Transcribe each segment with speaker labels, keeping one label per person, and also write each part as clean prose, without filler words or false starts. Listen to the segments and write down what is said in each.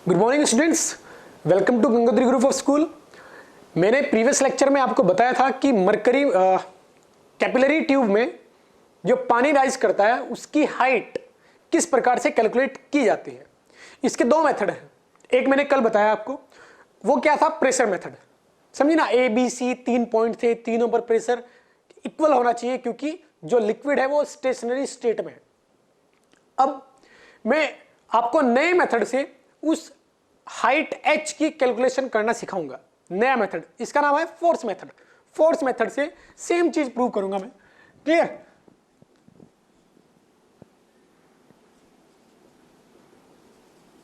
Speaker 1: Good morning students, welcome to Gangotri group of school. मैंने previous lecture में आपको बताया था कि मरकरी कैपिलरी ट्यूब में जो पानी राइज करता है उसकी हाइट किस प्रकार से कैलकुलेट की जाती है। इसके दो मेथड हैं। एक मैंने कल बताया आपको, वो क्या था, प्रेशर मेथड। समझिए ना, ए बी सी 3 पॉइंट थे, तीनों पर प्रेशर इक्वल होना चाहिए क्योंकि जो लिक्विड है वो स्टेशनरी स्टेट में है। अब मैं आपको नए मेथड से उस हाइट h की कैलकुलेशन करना सिखाऊंगा। नया मेथड, इसका नाम है फोर्स मेथड। फोर्स मेथड से सेम चीज प्रूव करूंगा मैं। क्लियर?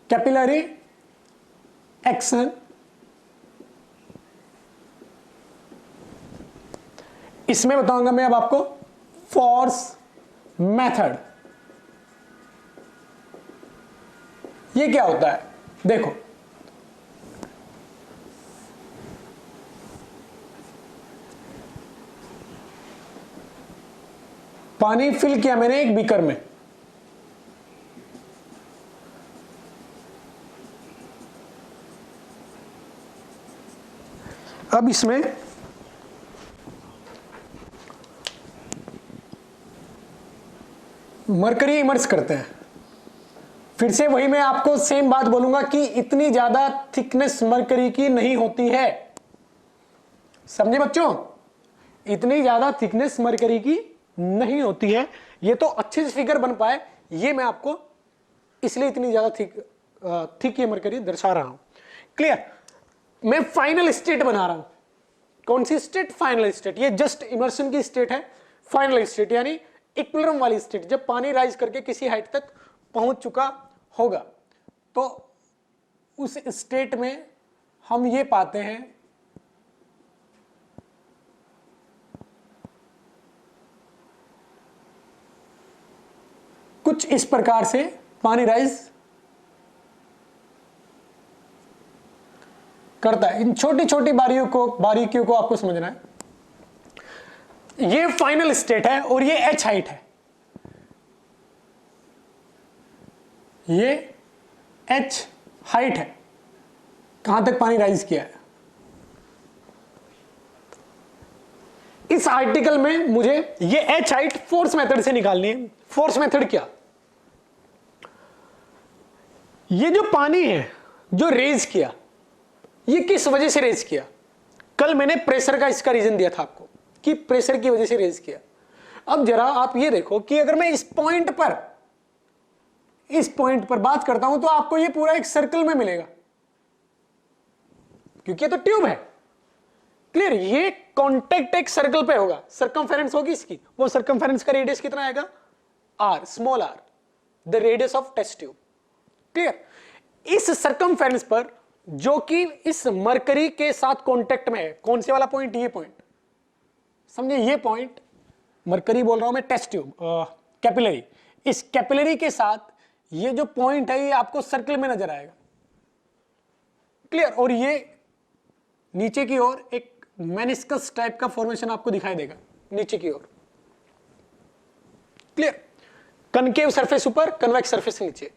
Speaker 1: कैपिलरी एक्शन, इसमें बताऊंगा मैं अब आपको फोर्स मेथड। ये क्या होता है देखो, पानी फिल किया मैंने एक बीकर में, अब इसमें मरकरी इमर्स करते हैं। फिर से वही मैं आपको सेम बात बोलूंगा कि इतनी ज्यादा थिकनेस मरकरी की नहीं होती है। समझे बच्चों? इतनी ज्यादा थिकनेस मरकरी की नहीं होती है। ये तो अच्छे से फिगर बन पाए, ये मैं आपको इसलिए इतनी ज्यादा थिक ये मरकरी दर्शा रहा हूं। क्लियर? मैं फाइनल स्टेट बना रहा हूं। कौन सी स्टेट? Final state. ये जस्ट इमर्शन की स्टेट है। फाइनल स्टेट यानी इक्विलिब्रियम वाली स्टेट, जब पानी राइज करके किसी हाइट तक पहुंच चुका होगा, तो उस स्टेट में हम ये पाते हैं कुछ इस प्रकार से पानी राइज करता है। इन छोटी छोटी बारीकियों को आपको समझना है। ये फाइनल स्टेट है और ये एच हाइट है। ये एच हाइट है, कहां तक पानी राइज किया है। इस आर्टिकल में मुझे ये एच हाइट फोर्स मेथड से निकालनी है। फोर्स मेथड क्या? ये जो पानी है जो रेज किया, ये किस वजह से रेज किया? कल मैंने प्रेशर का इसका रीजन दिया था आपको कि प्रेशर की वजह से रेज किया। अब जरा आप ये देखो कि अगर मैं इस पॉइंट पर बात करता हूं तो आपको ये पूरा एक सर्कल में मिलेगा, क्योंकि ये तो ट्यूब है। क्लियर? ये कांटेक्ट एक सर्कल पे होगा, सर्कमफेरेंस होगी इसकी। वो सर्कमफेरेंस का रेडियस कितना आएगा? r, small r, the radius of test tube. Clear? इस सर्कमफेरेंस पर, जो कि इस मरकरी के साथ कांटेक्ट में है, कौन से वाला पॉइंट? ये पॉइंट। समझे? ये पॉइंट मरकरी बोल रहा हूं मैं, टेस्ट ट्यूब, कैपिलरी। इस कैपिलरी के साथ ये जो पॉइंट है ये आपको सर्कल में नजर आएगा। क्लियर? और ये नीचे की ओर एक मेनिस्कस टाइप का फॉर्मेशन आपको दिखाई देगा नीचे की ओर। क्लियर? कनकेव सरफेस ऊपर, कन्वेक्स सरफेस नीचे।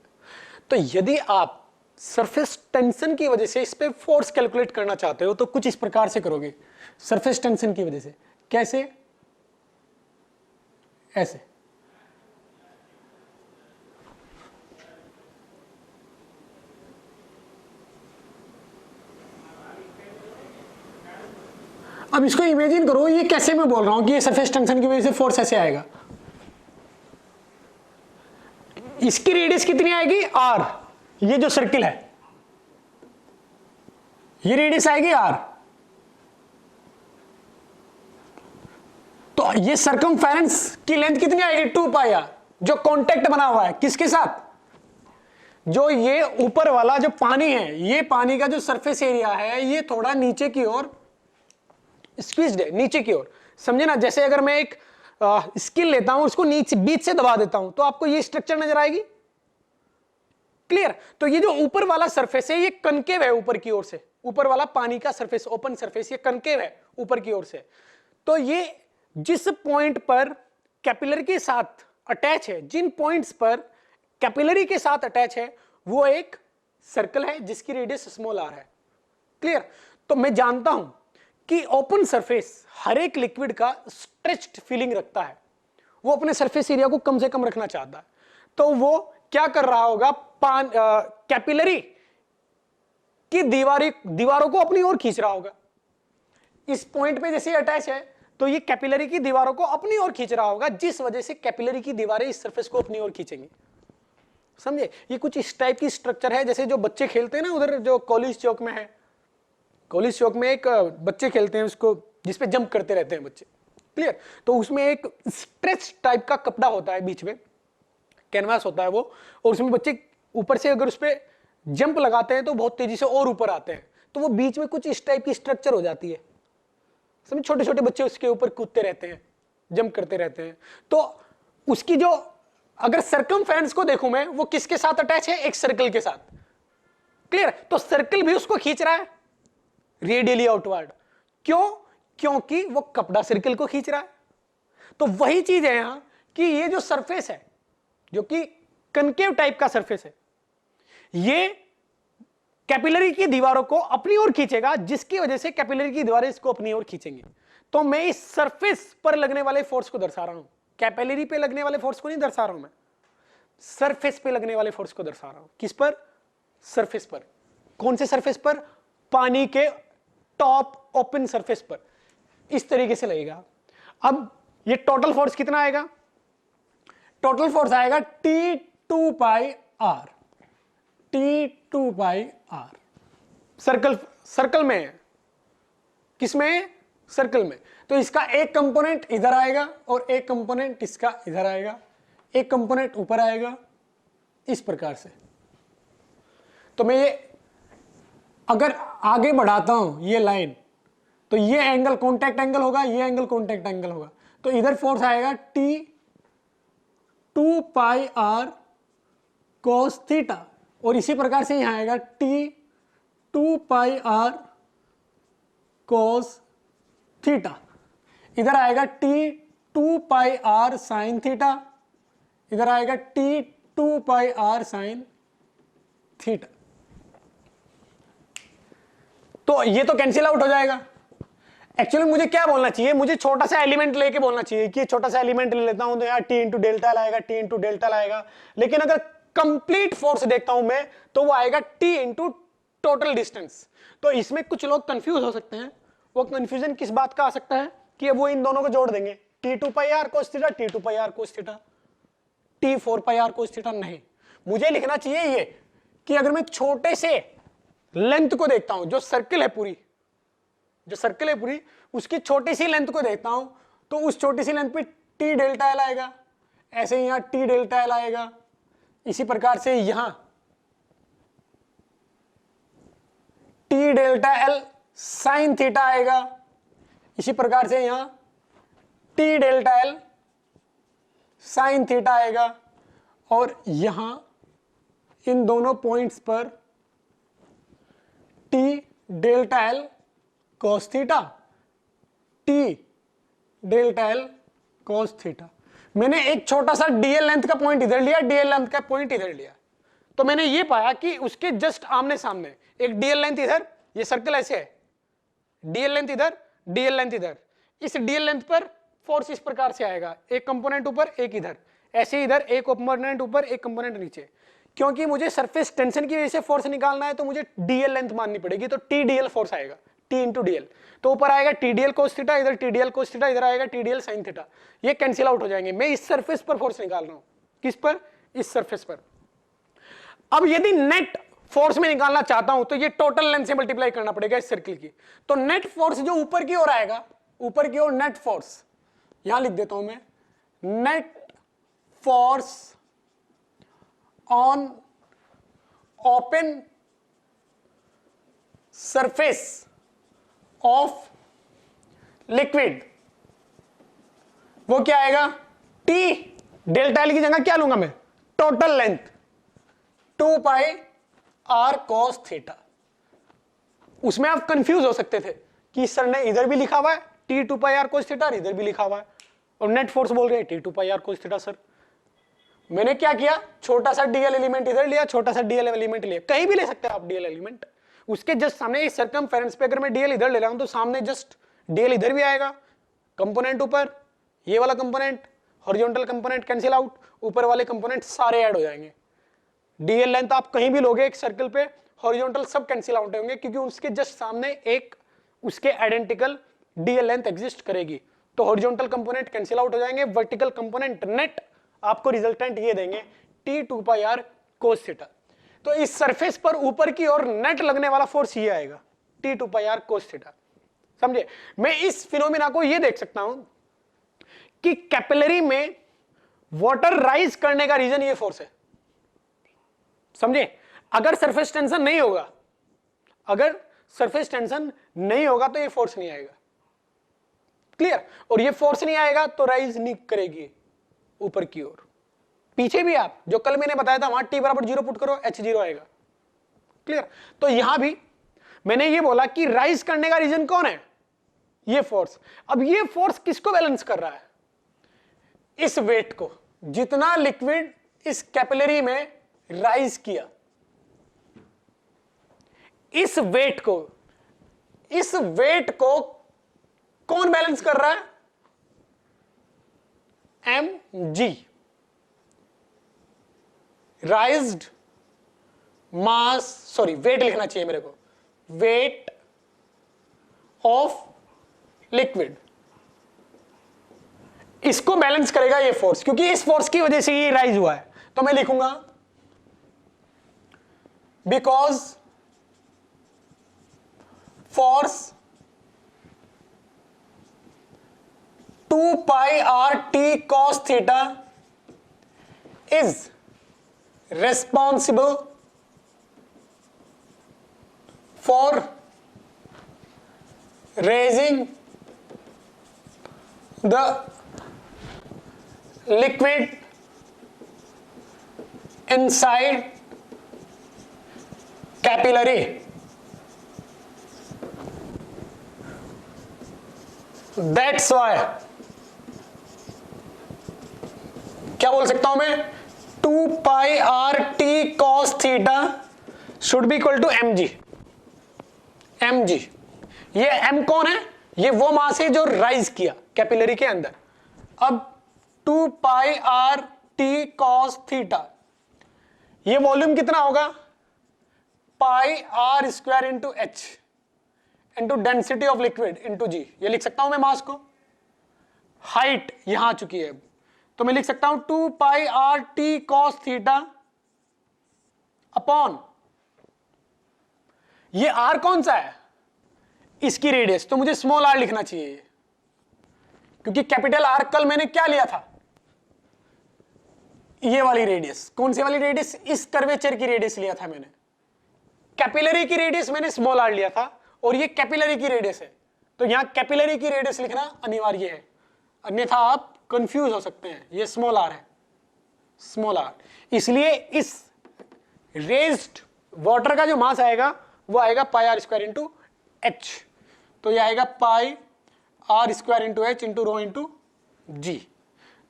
Speaker 1: तो यदि आप सरफेस टेंशन की वजह से इस पे फोर्स कैलकुलेट करना चाहते हो तो कुछ इस प्रकार से करोगे। सरफेस टेंशन की वजह से कैसे? ऐसे। अब इसको इमेजिन करो, ये कैसे मैं बोल रहा हूं कि ये सरफेस टेंशन की वजह से फोर्स ऐसे आएगा। इसकी रेडियस कितनी आएगी? r। ये जो सर्किल है, ये रेडियस आएगी r। तो ये सर्कमफेरेंस की लेंथ कितनी आएगी? 2 पाई r। जो कांटेक्ट बना हुआ है किसके साथ? जो ये ऊपर वाला जो पानी है, ये पानी का जो सरफेस एरिया है ये थोड़ा नीचे की ओर स्क्वीज्ड है, नीचे की ओर। समझे ना? जैसे अगर मैं एक स्किल लेता हूं, उसको नीचे बीच से दबा देता हूं तो आपको ये स्ट्रक्चर नजर आएगी। क्लियर? तो ये जो ऊपर वाला सरफेस है ये कनकेव है ऊपर की ओर से। ऊपर वाला पानी का सरफेस, ओपन सरफेस, ये कनकेव है ऊपर की ओर से। तो ये जिस पॉइंट पर कैपिलरी के साथ अटैच है, जिन पॉइंट्स पर कैपिलरी के साथ अटैच है, वो एक सर्कल है जिसकी रेडियस स्मॉल आर है। क्लियर? तो मैं जानता हूं कि ओपन सरफेस हर एक लिक्विड का स्ट्रेच्ड फीलिंग रखता है, वो अपने सरफेस एरिया को कम से कम रखना चाहता है, तो वो क्या कर रहा होगा, कैपिलरी की दीवारों को अपनी ओर खींच रहा होगा। इस पॉइंट पे जैसे अटैच है तो ये कैपिलरी की दीवारों को अपनी ओर खींच रहा होगा, जिस वजह से कैपिलरी की दीवारें इस सरफेस को अपनी ओर खींचेंगी। समझे? ये कुछ इस टाइप की स्ट्रक्चर है, जैसे जो बच्चे खेलते हैं ना उधर जो कॉलेज चौक में है, कॉलेज चौक में एक बच्चे खेलते हैं उसको, जिसपे जंप करते रहते हैं बच्चे। क्लियर? तो उसमें एक स्ट्रेच टाइप का कपड़ा होता है, बीच में कैनवास होता है वो, और उसमें बच्चे ऊपर से अगर उस पर जंप लगाते हैं तो बहुत तेजी से और ऊपर आते हैं, तो वो बीच में कुछ इस टाइप की स्ट्रक्चर हो जाती है। समझ? छोटे छोटे बच्चे उसके ऊपर कूदते रहते हैं, जंप करते रहते हैं। तो उसकी जो, अगर सर्कमफेरेंस को देखूं मैं, वो किसके साथ अटैच है? एक सर्कल के साथ। क्लियर? तो सर्कल भी उसको खींच रहा है रेडियली आउटवर्ड। क्यों? क्योंकि वो कपड़ा सर्कल को खींच रहा है। तो वही चीज है यहां कि ये जो सरफेस है, जो कि कनकेव टाइप का सरफेस है, ये कैपिलरी की दीवारों को अपनी ओर खींचेगा, जिसकी वजह से कैपिलरी की दीवारें इसको अपनी ओर खींचेंगी। तो मैं इस सरफेस पर लगने वाले फोर्स को दर्शा रहा हूं, कैपिलरी पे लगने वाले फोर्स को नहीं दर्शा रहा हूं मैं, सरफेस पे लगने वाले फोर्स को दर्शा रहा हूं। किस पर? सरफेस पर। कौन से सरफेस पर? पानी के टॉप ओपन सरफेस पर। इस तरीके से लगेगा। अब ये टोटल फोर्स कितना आएगा? टोटल फोर्स आएगा T2 पाई R, T2 पाई R। सर्कल में है। किसमें है? सर्कल में। तो इसका एक कंपोनेंट इधर आएगा और एक कंपोनेंट इसका इधर आएगा, एक कंपोनेंट ऊपर आएगा, इस प्रकार से। तो मैं ये अगर आगे बढ़ाता हूं ये लाइन, तो ये एंगल कॉन्टैक्ट एंगल होगा, ये एंगल कॉन्टैक्ट एंगल होगा। तो इधर फोर्स आएगा T2 पाई R cos थीटा, और इसी प्रकार से यहां आएगा T2 पाई R cos थीटा। इधर आएगा T2 पाई R sin थीटा, इधर आएगा T2 पाई R sin थीटा। तो ये तो कैंसिल आउट हो जाएगा। एक्चुअली मुझे क्या बोलना चाहिए? मुझे छोटा सा एलिमेंट लेके बोलना चाहिए कि छोटा सा एलिमेंट ले लेता हूं तो यार T इंटू डेल्टा आएगा, T इंटू डेल्टा आएगा। लेकिन अगर कंप्लीट फोर्स देखता हूं मैं, तो वो आएगा T इंटू टोटल डिस्टेंस। तो इसमें कुछ लोग कंफ्यूज हो सकते हैं। वो कंफ्यूजन किस बात का आ सकता है कि वो इन दोनों को जोड़ देंगे, T2 पाई R cos थीटा, T2 पाई R cos थीटा, T4 पाई R cos थीटा। नहीं, मुझे लिखना चाहिए ये कि अगर मैं छोटे से लेंथ को देखता हूं, जो सर्कल है पूरी, जो सर्कल है पूरी, उसकी छोटी सी लेंथ को देखता हूं, तो उस छोटी सी लेंथ पे T डेल्टा L आएगा, ऐसे ही यहां T डेल्टा L आएगा, इसी प्रकार से यहां T delta L sine theta आएगा, इसी प्रकार से यहां T delta L sine theta आएगा, और यहां इन दोनों पॉइंट्स पर T delta L cos theta, T delta L cos theta. मैंने एक छोटा सा DL लेंथ का पॉइंट इधर लिया, DL लेंथ का पॉइंट इधर लिया, तो मैंने ये पाया कि उसके जस्ट आमने सामने एक DL लेंथ इधर, ये सर्कल ऐसे है, DL लेंथ इधर, DL लेंथ इधर। इस DL लेंथ पर फोर्स इस प्रकार से आएगा, एक कंपोनेंट ऊपर एक इधर, ऐसे इधर एक कंपोनेंट ऊपर एक कंपोनेंट नीचे। क्योंकि मुझे सरफेस टेंशन की वजह से फोर्स निकालना है, तो मुझे DL लेंथ माननी पड़ेगी, तो TDL फोर्स आएगा, T इंटू DL। तो ऊपर आएगा TDL cos थीटा, इधर TDL cos थीटा, इधर आएगा TDL sin थीटा। ये कैंसिल आउट हो जाएंगे। मैं इस सरफेस पर फोर्स निकाल रहा हूं। किस पर? इस सरफेस पर। अब यदि नेट फोर्स में निकालना चाहता हूं, तो ये टोटल लेंथ से मल्टीप्लाई करना पड़ेगा इस सर्किल की। तो नेट फोर्स जो ऊपर की ओर आएगा, ऊपर की ओर नेट फोर्स, यहां लिख देता हूं मैं, net force on open surface of liquid, वो क्या आएगा? T डेल्टा L की जगह क्या लूंगा मैं? टोटल लेंथ 2 पाई R cos थीटा। उसमें आप कंफ्यूज हो सकते थे कि सर ने इधर भी लिखा हुआ है T2 पाई R cos थीटा, और इधर भी लिखा हुआ है, और नेट फोर्स बोल रहे हैं T2 पाई R cos थीटा। सर मैंने क्या किया, छोटा सा डीएल एलिमेंट इधर लिया, छोटा सा डीएल एलिमेंट लिया, कहीं भी ले सकते हैं आप डीएल एलिमेंट। उसके जस्ट सामने इस सर्कमफेरेंस पे अगर मैं डीएल इधर ले रहा हूं तो सामने जस्ट डीएल इधर भी आएगा, कंपोनेंट ऊपर, ये वाला component horizontal component cancel out, ऊपर वाले कंपोनेंट सारे ऐड हो जाएंगे। डीएल लेंथ आप कहीं भी लोगे एक सर्कल पे, हॉरिजॉन्टल सब कैंसिल आउट होंगे क्योंकि उसके जस्ट सामने एक उसके आइडेंटिकल डीएल लेंथ एग्जिस्ट करेगी। तो हॉरिजॉन्टल कंपोनेंट कैंसिल आउट हो जाएंगे, वर्टिकल कंपोनेंट नेट आपको रिजल्टेंट ये देंगे T2πr cos थीटा। तो इस सरफेस पर ऊपर की ओर नेट लगने वाला फोर्स ये आएगा T2πr cos थीटा। समझे? मैं इस फिनोमिना को ये देख सकता हूं कि कैपिलरी में वाटर राइज करने का रीजन ये फोर्स है। समझे? अगर सरफेस टेंशन नहीं होगा, अगर सरफेस टेंशन नहीं होगा तो ये फोर्स नहीं आएगा। क्लियर? और ये फोर्स नहीं आएगा तो राइज नहीं करेगी ऊपर की ओर। पीछे भी आप जो कल मैंने बताया था वहां t बराबर 0 पुट करो, H0 आएगा। क्लियर? तो यहां भी मैंने ये बोला कि राइज करने का रीजन कौन है, ये फोर्स। अब ये फोर्स किसको बैलेंस कर रहा है, इस वेट को। जितना लिक्विड इस कैपिलरी में राइज किया, इस वेट को कौन बैलेंस कर रहा है, mg, राइज्ड मास, सॉरी वेट लिखना चाहिए मेरे को, वेट ऑफ लिक्विड। इसको बैलेंस करेगा ये फोर्स, क्योंकि इस फोर्स की वजह से ये राइज हुआ है। तो मैं लिखूंगा because force 2πrt cos theta is responsible for raising the liquid inside capillary. That's why, क्या बोल सकता हूं मैं, 2πrt cos theta should be equal to mg। mg, ये m कौन है, ये वो मास है जो राइज किया कैपिलरी के अंदर। अब 2πrt cos theta, ये वॉल्यूम कितना होगा, pi r square into h into density of liquid into g. ये लिख सकता हूं मैं मास को। हाइट यहां आ चुकी है, तो मैं लिख सकता हूं 2πrt cos थीटा अपॉन, ये आर कौन सा है, इसकी रेडियस, तो मुझे स्मॉल आर लिखना चाहिए, क्योंकि कैपिटल आर कल मैंने क्या लिया था, ये वाली रेडियस। कौन सी वाली रेडियस, इस कर्वेचर की रेडियस लिया था मैंने। कैपिलरी की रेडियस मैंने स्मॉल आर लिया था, और ये कैपिलरी की रेडियस है, तो यहां कैपिलरी की रेडियस लिखना अनिवार्य है, अन्यथा आप कंफ्यूज हो सकते हैं। ये स्मॉल आर है, स्मॉल आर। इसलिए इस रेज्ड वाटर का जो मास आएगा वो आएगा pi r square into h. तो ये आएगा pi r square into h into rho into g.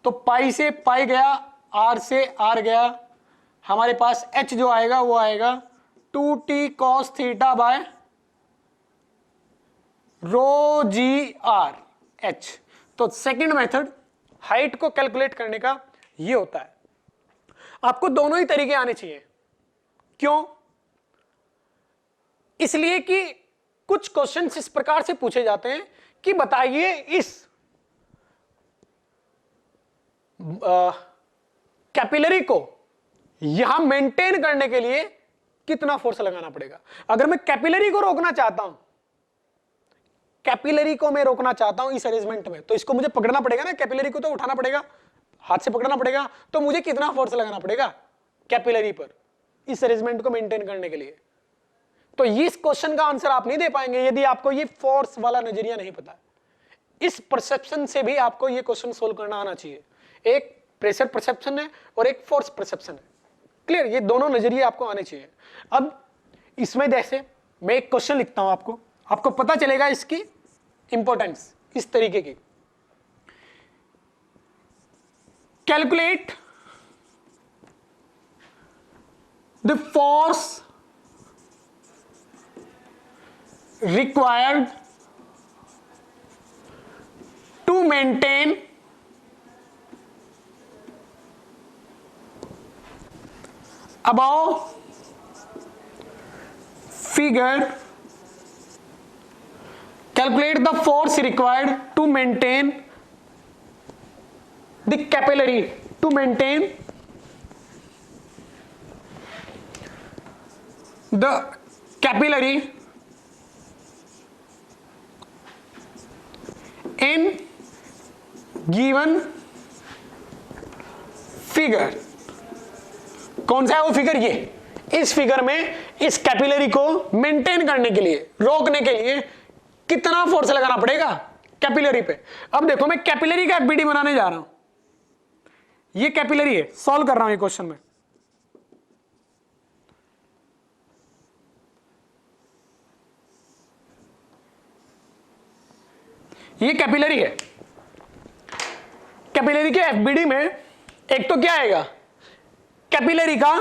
Speaker 1: तो पाई से पाई गया, आर से आर गया, हमारे पास एच जो आएगा वो आएगा 2t cos theta by rho g r h. तो सेकंड मेथड हाइट को कैलकुलेट करने का ये होता है। आपको दोनों ही तरीके आने चाहिए। क्यों? इसलिए कि कुछ क्वेश्चंस इस प्रकार से पूछे जाते हैं कि बताइए इस कैपिलरी को यहां मेंटेन करने के लिए कितना फोर्स लगाना पड़ेगा। अगर मैं कैपिलरी को रोकना चाहता हूं, कैपिलरी को मैं रोकना चाहता हूं इस अरेंजमेंट में, तो इसको मुझे पकड़ना पड़ेगा ना, कैपिलरी को तो उठाना पड़ेगा, हाथ से पकड़ना पड़ेगा। तो मुझे कितना फोर्स लगाना पड़ेगा कैपिलरी पर इस अरेंजमेंट को मेंटेन करने के लिए। तो इस क्वेश्चन का आंसर आप नहीं दे पाएंगे यदि आपको ये फोर्स वाला नजरिया नहीं पता। इस परसेप्शन से भी आपको ये क्वेश्चन सोल्व करना आना चाहिए। एक प्रेशर परसेप्शन है और एक फोर्स परसेप्शन है। क्लियर? ये दोनों नजरिए आपको आने चाहिए। अब इसमें जैसे मैं एक क्वेश्चन लिखता हूं, आपको पता चलेगा इसकी इंपॉर्टेंस इस तरीके की। Calculate the force required to maintain above figure. Calculate the force required to maintain the capillary, to maintain the capillary in given figure. कौन सा है वो फिगर? ये. इस फिगर में इस कैपिलरी को मेंटेन करने के लिए, रोकने के लिए कितना फोर्स लगाना पड़ेगा कैपिलरी पे. अब देखो मैं कैपिलरी का एफबीडी बनाने जा रहा हूं. ये कैपिलरी है, सॉल्व कर रहा हूं ये क्वेश्चन में. ये कैपिलरी है. कैपिलरी के एफबीडी में एक तो क्या आएगा? कैपिलरी का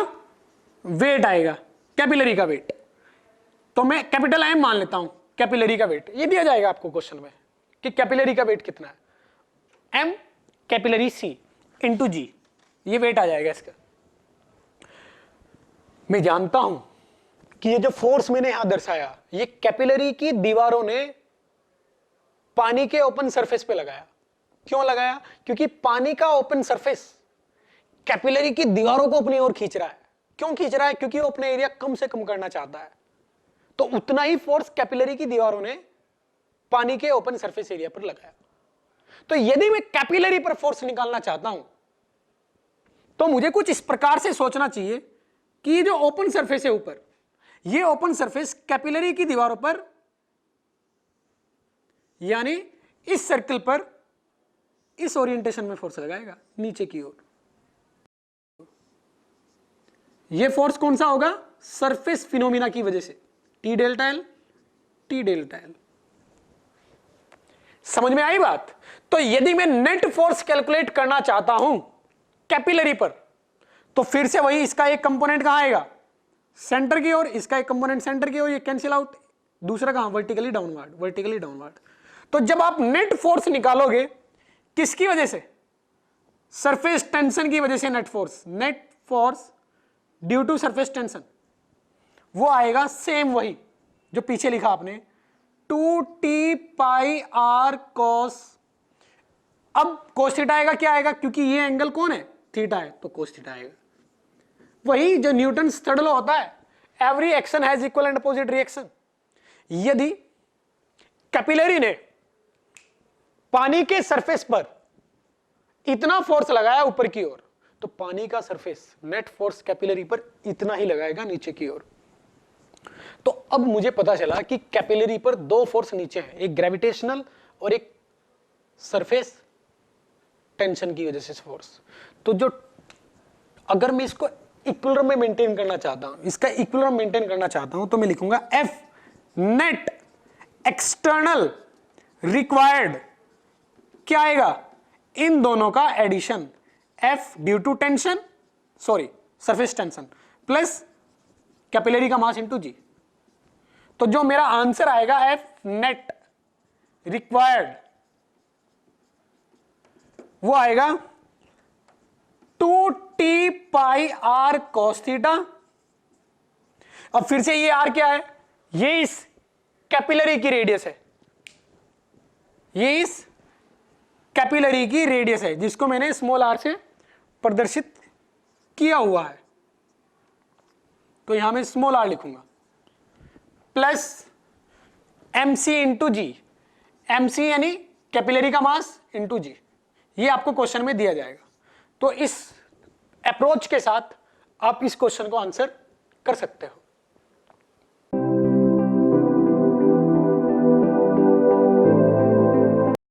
Speaker 1: वेट आएगा. कैपिलरी का वेट तो मैं कैपिटल एम मान लेता हूं. कैपिलरी का वेट ये दिया जाएगा आपको क्वेश्चन में कि कैपिलरी का वेट कितना है. एम कैपिलरी सी इंटू जी, ये वेट आ जाएगा इसका. मैं जानता हूं कि ये जो फोर्स मैंने यहां दर्शाया, ये कैपिलरी की दीवारों ने पानी के ओपन सरफेस पे लगाया. क्यों लगाया? क्योंकि पानी का ओपन सरफेस कैपिलरी की दीवारों को अपनी ओर खींच रहा है. क्यों खींच रहा है? क्योंकि वो अपने एरिया कम से कम करना चाहता है. तो उतना ही फोर्स कैपिलरी की दीवारों ने पानी के ओपन सरफेस एरिया पर लगाया. तो यदि मैं कैपिलरी पर फोर्स निकालना चाहता हूं तो मुझे कुछ इस प्रकार से सोचना चाहिए कि ये जो ओपन सरफेस है ऊपर, ये ओपन सरफेस कैपिलरी की दीवारों पर यानी इस सर्कल पर इस ओरिएंटेशन में फोर्स लगाएगा नीचे की ओर. ये फोर्स कौन सा होगा? सरफेस फिनोमिना की वजह से. T delta L, T delta L. समझ में आई बात? तो यदि मैं नेट फोर्स कैलकुलेट करना चाहता हूं कैपिलरी पर, तो फिर से वही, इसका एक कंपोनेंट कहां आएगा? सेंटर की ओर. इसका एक कंपोनेंट सेंटर की ओर. ये कैंसिल आउट. दूसरा कहां? Vertically downward. Vertically downward. तो जब आप नेट फोर्स निकालोगे किसकी वजह से? सरफेस टेंशन की वजह से. Net force due to surface tension, वो आएगा सेम वही जो पीछे लिखा आपने, 2t पाई r cos. अब cos थीटा आएगा. क्या आएगा? क्योंकि ये एंगल कौन है? थीटा है, तो cos थीटा आएगा. वही जो न्यूटन थर्ड लॉ होता है, every action has equal and opposite reaction. यदि कैपिलरी ने पानी के सरफेस पर इतना फोर्स लगाया ऊपर की ओर, तो पानी का सरफेस नेट फोर्स कैपिलरी पर इतना ही लगाएगा नीचे की ओर. तो अब मुझे पता चला कि कैपिलरी पर दो फोर्स नीचे हैं, एक ग्रेविटेशनल और एक सरफेस टेंशन की वजह से फोर्स. तो जो अगर मैं इसको इक्विलिब्रियम में मेंटेन करना चाहता हूं, इसका इक्विलिब्रियम मेंटेन करना चाहता हूं, तो मैं लिखूंगा एफ नेट एक्सटर्नल रिक्वायर्ड. क्या आएगा? इन दोनों का addition. F due to tension, sorry surface tension, plus capillary का मास इंटू जी. तो जो मेरा आंसर आएगा एफ नेट रिक्वायर्ड, वो आएगा 2t pi r cos theta. अब फिर से ये r क्या है? ये इस कैपिलरी की रेडियस है. ये इस कैपिलरी की रेडियस है जिसको मैंने स्मॉल r से प्रदर्शित किया हुआ है. तो यहां मैं स्मॉल r लिखूंगा प्लस mc इंटू जी. mc यानी कैपिलरी का मास इंटू जी. ये आपको क्वेश्चन में दिया जाएगा. तो इस अप्रोच के साथ आप इस क्वेश्चन को आंसर कर सकते हो.